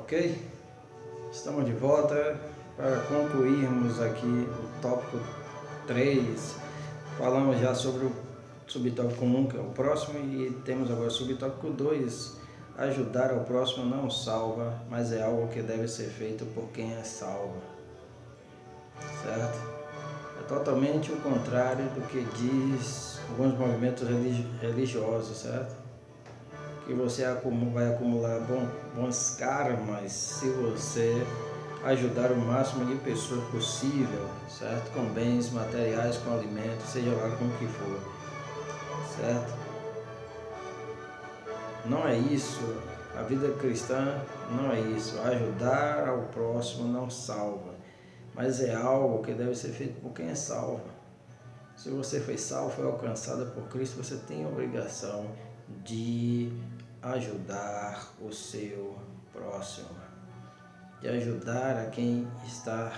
Ok? Estamos de volta para concluirmos aqui o tópico 3. Falamos já sobre o subtópico 1, que é o próximo, e temos agora o subtópico 2. Ajudar ao próximo não salva, mas é algo que deve ser feito por quem é salvo. Certo? É totalmente o contrário do que diz alguns movimentos religiosos, certo? Que você vai acumular bons karmas se você ajudar o máximo de pessoas possível, certo? Com bens materiais, com alimentos, seja lá com o que for, certo? Não é isso. A vida cristã não é isso. Ajudar ao próximo não salva, mas é algo que deve ser feito por quem é salvo. Se você foi salvo, foi alcançado por Cristo, você tem a obrigação de ajudar o seu próximo, de ajudar a quem está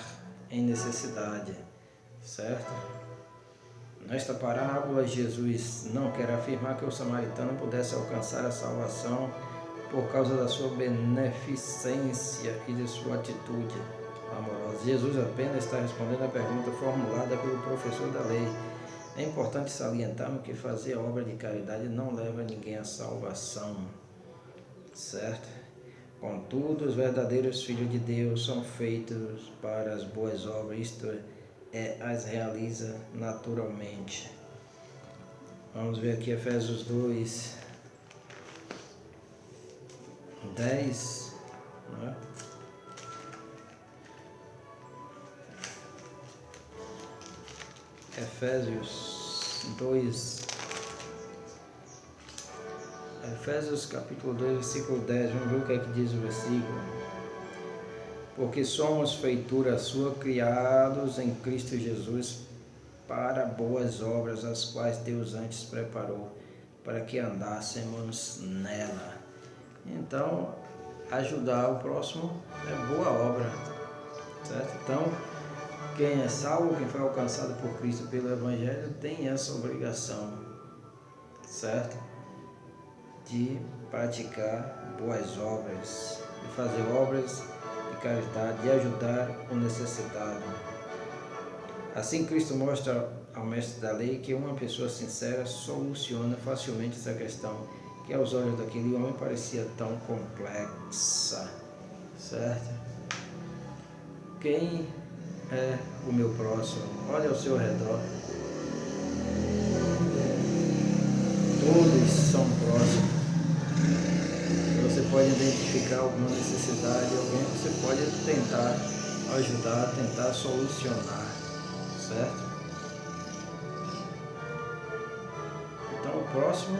em necessidade, certo? Nesta parábola, Jesus não quer afirmar que o samaritano pudesse alcançar a salvação por causa da sua beneficência e de sua atitude amorosa. Jesus apenas está respondendo a pergunta formulada pelo professor da lei. É importante salientar que fazer a obra de caridade não leva ninguém à salvação, certo? Contudo, os verdadeiros filhos de Deus são feitos para as boas obras, isto é, as realiza naturalmente. Vamos ver aqui Efésios 2, 10, né? Efésios capítulo 2, versículo 10, vamos ver o que é que diz o versículo. Porque somos feitura sua, criados em Cristo Jesus para boas obras, as quais Deus antes preparou para que andássemos nela. Então, ajudar o próximo é boa obra, certo? Então, quem é salvo, quem foi alcançado por Cristo pelo Evangelho, tem essa obrigação, certo? De praticar boas obras, de fazer obras de caridade, de ajudar o necessitado. Assim, Cristo mostra ao mestre da lei que uma pessoa sincera soluciona facilmente essa questão, que aos olhos daquele homem parecia tão complexa, certo? Quem é o meu próximo? Olha ao seu redor. Todos são próximos. Você pode identificar alguma necessidade, alguém você pode tentar ajudar, tentar solucionar, certo? Então, o próximo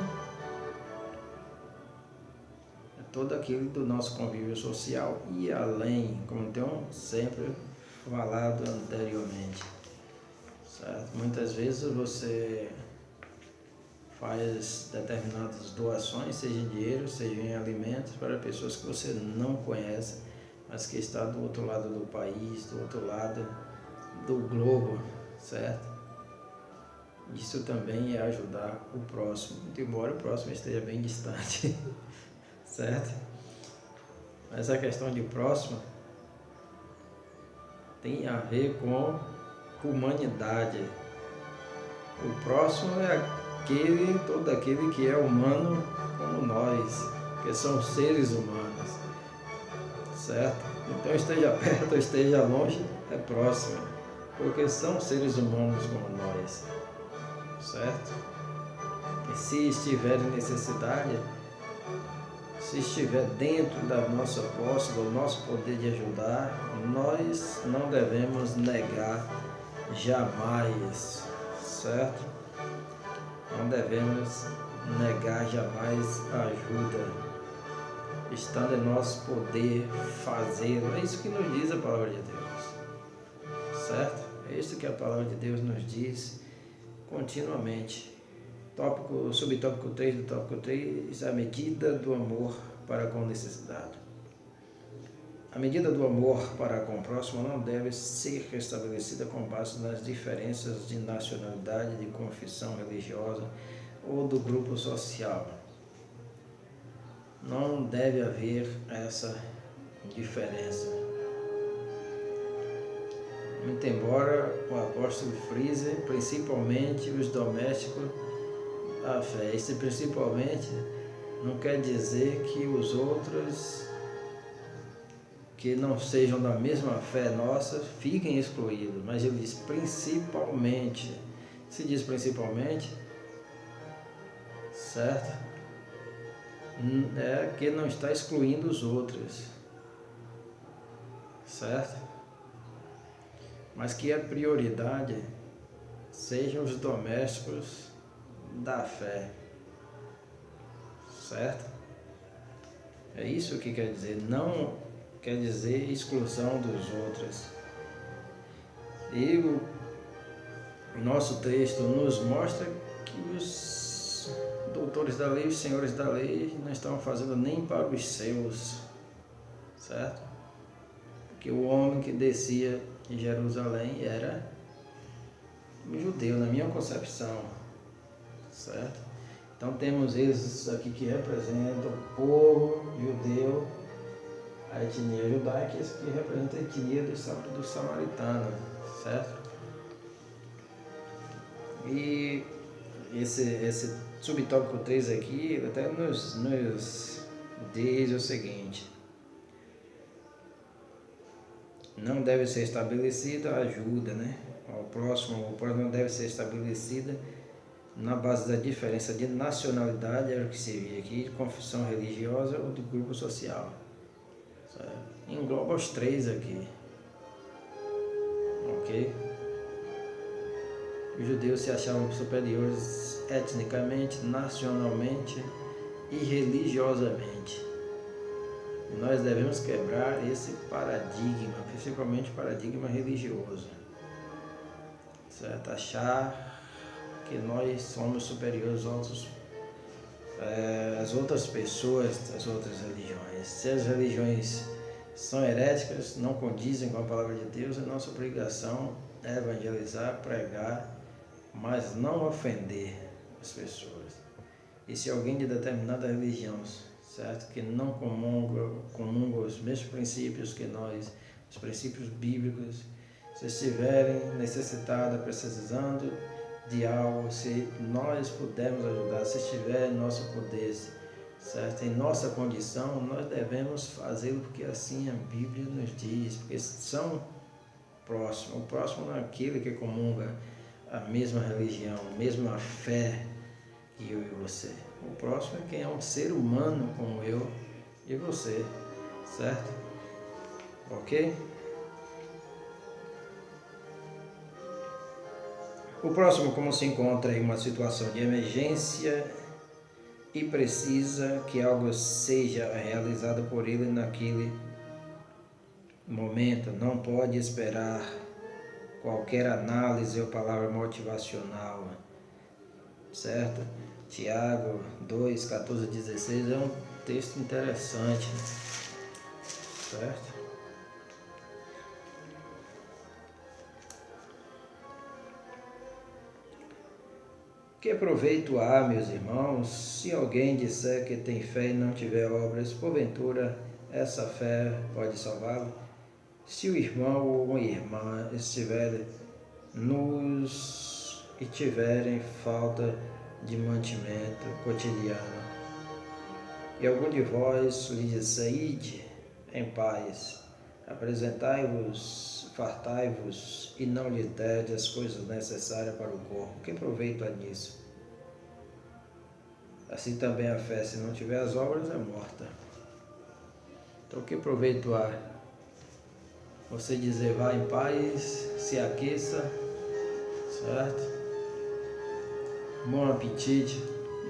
é todo aquele do nosso convívio social e além, como tenho sempre falado anteriormente, certo? Muitas vezes você faz determinadas doações, seja em dinheiro, seja em alimentos, para pessoas que você não conhece, mas que está do outro lado do país, do outro lado do globo, certo? Isso também é ajudar o próximo, muito embora o próximo esteja bem distante, certo? Mas a questão de próximo tem a ver com humanidade. O próximo é todo aquele que é humano como nós, que são seres humanos, certo? Então esteja perto ou esteja longe, é próximo, porque são seres humanos como nós, certo? E se estiver em necessidade, se estiver dentro da nossa posse, do nosso poder de ajudar, nós não devemos negar jamais, certo? Não devemos negar jamais a ajuda. Estando em nosso poder fazê-lo. É isso que nos diz a palavra de Deus, certo? É isso que a palavra de Deus nos diz continuamente. Subtópico 3 do tópico 3, a medida do amor para com o necessitado. A medida do amor para com o próximo não deve ser restabelecida com base nas diferenças de nacionalidade, de confissão religiosa ou do grupo social. Não deve haver essa diferença. Muito embora o apóstolo frise principalmente os domésticos da fé. Esse principalmente não quer dizer que os outros que não sejam da mesma fé nossa fiquem excluídos, mas ele diz principalmente. Se diz principalmente, certo? É que não está excluindo os outros, certo? Mas que a prioridade sejam os domésticos da fé, certo? É isso que quer dizer, não quer dizer exclusão dos outros. E o nosso texto nos mostra que os doutores da lei, os senhores da lei, não estão fazendo nem para os seus, certo? Porque o homem que descia em Jerusalém era um judeu, na minha concepção, certo? Então temos esses aqui que representam o povo judeu, a etnia judaica, e esse aqui representa a etnia do samaritano, certo? E esse subtópico 3 aqui até nos diz o seguinte: não deve ser estabelecida a ajuda, ao próximo não deve ser estabelecida na base da diferença de nacionalidade, era o que se via aqui, de confissão religiosa ou de grupo social, certo? Engloba os três aqui, ok? Os judeus se achavam superiores etnicamente, nacionalmente e religiosamente. E nós devemos quebrar esse paradigma, principalmente paradigma religioso, certo? Achar que nós somos superiores às outras pessoas, às outras religiões. Se as religiões são heréticas, não condizem com a palavra de Deus, é nossa obrigação evangelizar, pregar, mas não ofender as pessoas. E se alguém de determinada religião, certo, que não comunga os mesmos princípios que nós, os princípios bíblicos, se estiverem necessitados, precisando de algo, se nós pudermos ajudar, se estiver em nosso poder, certo, em nossa condição, nós devemos fazê-lo, porque assim a Bíblia nos diz, porque são próximos. O próximo não é aquele que comunga a mesma religião, a mesma fé que eu e você. O próximo é quem é um ser humano como eu e você, certo? Ok? O próximo, como se encontra em uma situação de emergência e precisa que algo seja realizado por ele naquele momento, não pode esperar qualquer análise ou palavra motivacional, certo? Tiago 2, 14 a 16 é um texto interessante, certo? Que proveito há, meus irmãos, se alguém disser que tem fé e não tiver obras, porventura essa fé pode salvá-lo? Se o irmão ou a irmã estiverem nus e tiverem falta de mantimento cotidiano, e algum de vós lhe disser, ide em paz, apresentai-vos, fartai-vos, e não lhe derdes as coisas necessárias para o corpo, que proveito há nisso? Assim também a fé, se não tiver as obras, é morta. Então, que proveito há? Você dizer, vá em paz, se aqueça, certo? Bom apetite,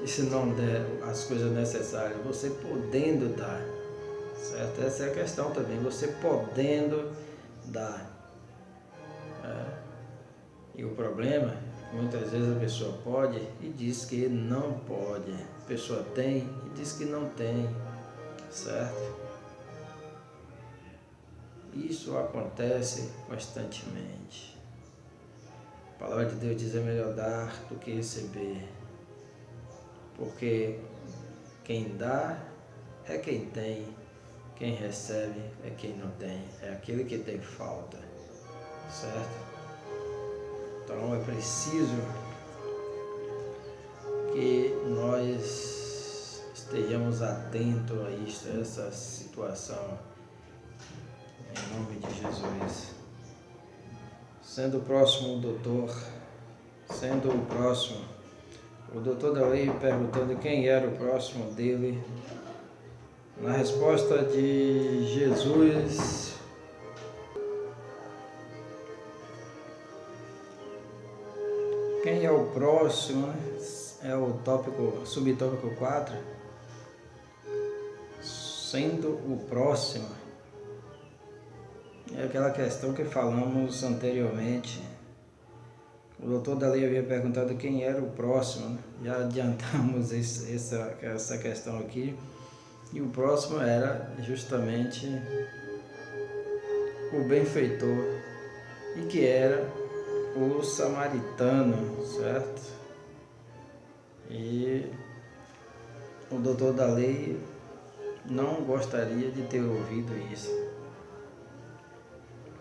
e se não der as coisas necessárias, você podendo dar, certo? Essa é a questão também, você podendo dar. E o problema, muitas vezes a pessoa pode e diz que não pode, a pessoa tem e diz que não tem, certo? Isso acontece constantemente. A palavra de Deus diz, é melhor dar do que receber, porque quem dá é quem tem, quem recebe é quem não tem, é aquele que tem falta, certo? Então é preciso que nós estejamos atentos a isso, a essa situação, em nome de Jesus. Sendo o próximo o doutor, o doutor da lei perguntando quem era o próximo dele, na resposta de Jesus, quem é o próximo, né? É o subtópico 4, sendo o próximo. É aquela questão que falamos anteriormente. O doutor da lei havia perguntado quem era o próximo, né? Já adiantamos essa questão aqui. E o próximo era justamente o benfeitor, e que era o samaritano, certo? E o doutor da lei não gostaria de ter ouvido isso.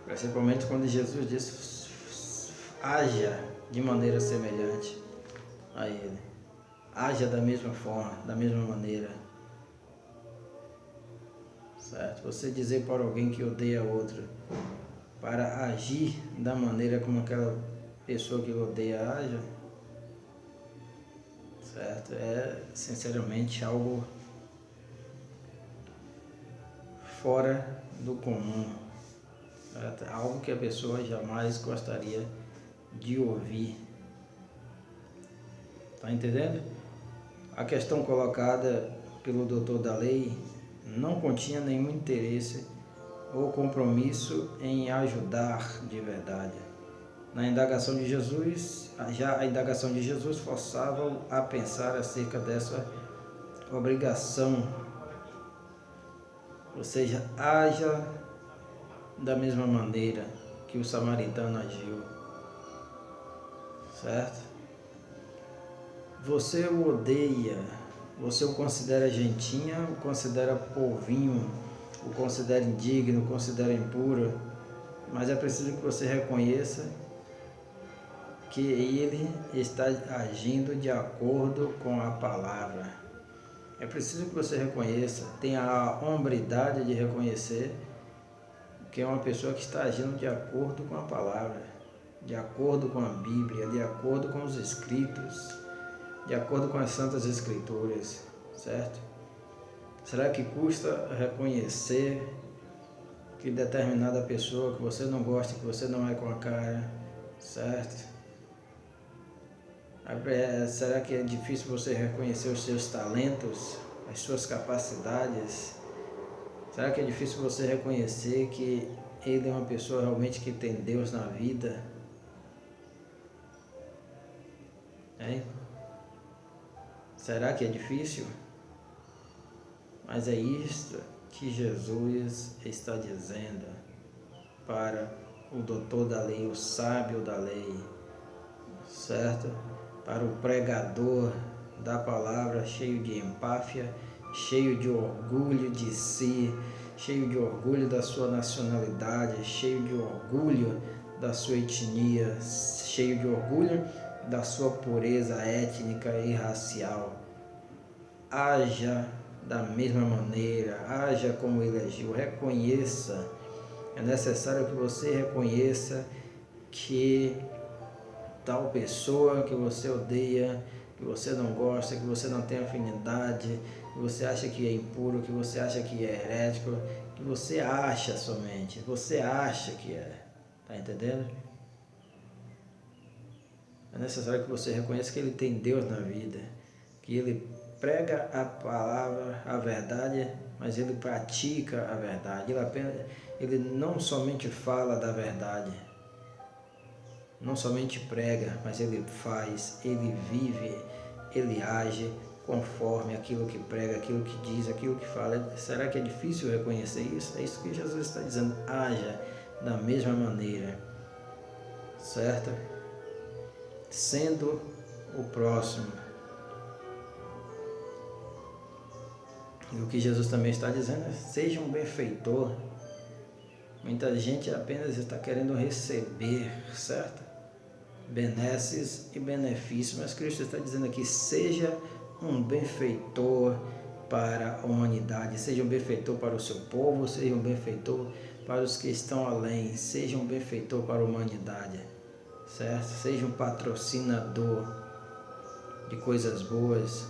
Principalmente quando Jesus disse, haja de maneira semelhante a ele. Haja da mesma forma, da mesma maneira. Certo? Você dizer para alguém que odeia outro, para agir da maneira como aquela pessoa que odeia haja, certo? É sinceramente algo fora do comum, certo? Algo que a pessoa jamais gostaria de ouvir. Tá entendendo? A questão colocada pelo doutor da lei não continha nenhum interesse ou compromisso em ajudar de verdade. Na indagação de Jesus, já a indagação de Jesus forçava-o a pensar acerca dessa obrigação, ou seja, haja da mesma maneira que o samaritano agiu, certo? Você o odeia, você o considera gentinha, o considera polvinho, o considera indigno, o considera impuro, mas é preciso que você reconheça que ele está agindo de acordo com a palavra. É preciso que você reconheça, tenha a hombridade de reconhecer que é uma pessoa que está agindo de acordo com a palavra, de acordo com a Bíblia, de acordo com os escritos, de acordo com as Santas Escrituras, certo? Será que custa reconhecer que determinada pessoa que você não gosta, que você não é com a cara, certo? Será que é difícil você reconhecer os seus talentos, as suas capacidades? Será que é difícil você reconhecer que ele é uma pessoa realmente que tem Deus na vida? Hein? Será que é difícil? Mas é isto que Jesus está dizendo para o doutor da lei, o sábio da lei, certo? Para o pregador da palavra, cheio de empáfia, cheio de orgulho de si, cheio de orgulho da sua nacionalidade, cheio de orgulho da sua etnia, cheio de orgulho da sua pureza étnica e racial. Haja da mesma maneira, haja como ele agiu, reconheça. É necessário que você reconheça que tal pessoa que você odeia, que você não gosta, que você não tem afinidade, que você acha que é impuro, que você acha que é herético, que você acha somente, você acha que é. Tá entendendo? É necessário que você reconheça que ele tem Deus na vida, que ele prega a palavra, a verdade, mas ele pratica a verdade. Ele não somente fala da verdade, não somente prega, mas ele faz, ele vive, ele age conforme aquilo que prega, aquilo que diz, aquilo que fala. Será que é difícil reconhecer isso? É isso que Jesus está dizendo, haja da mesma maneira, certo? Sendo o próximo. E o que Jesus também está dizendo é: seja um benfeitor. Muita gente apenas está querendo receber, certo? Benesses e benefícios, mas Cristo está dizendo aqui: seja um benfeitor para a humanidade, seja um benfeitor para o seu povo, seja um benfeitor para os que estão além, seja um benfeitor para a humanidade, certo? Seja um patrocinador de coisas boas,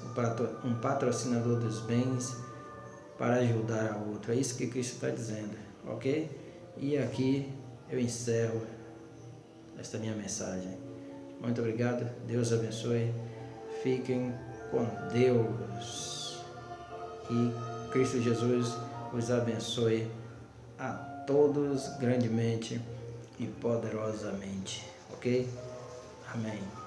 um patrocinador dos bens para ajudar a outro. É isso que Cristo está dizendo, ok? E aqui eu encerro esta minha mensagem. Muito obrigado, Deus abençoe, fiquem com Deus e Cristo Jesus os abençoe a todos grandemente e poderosamente, ok? Amém.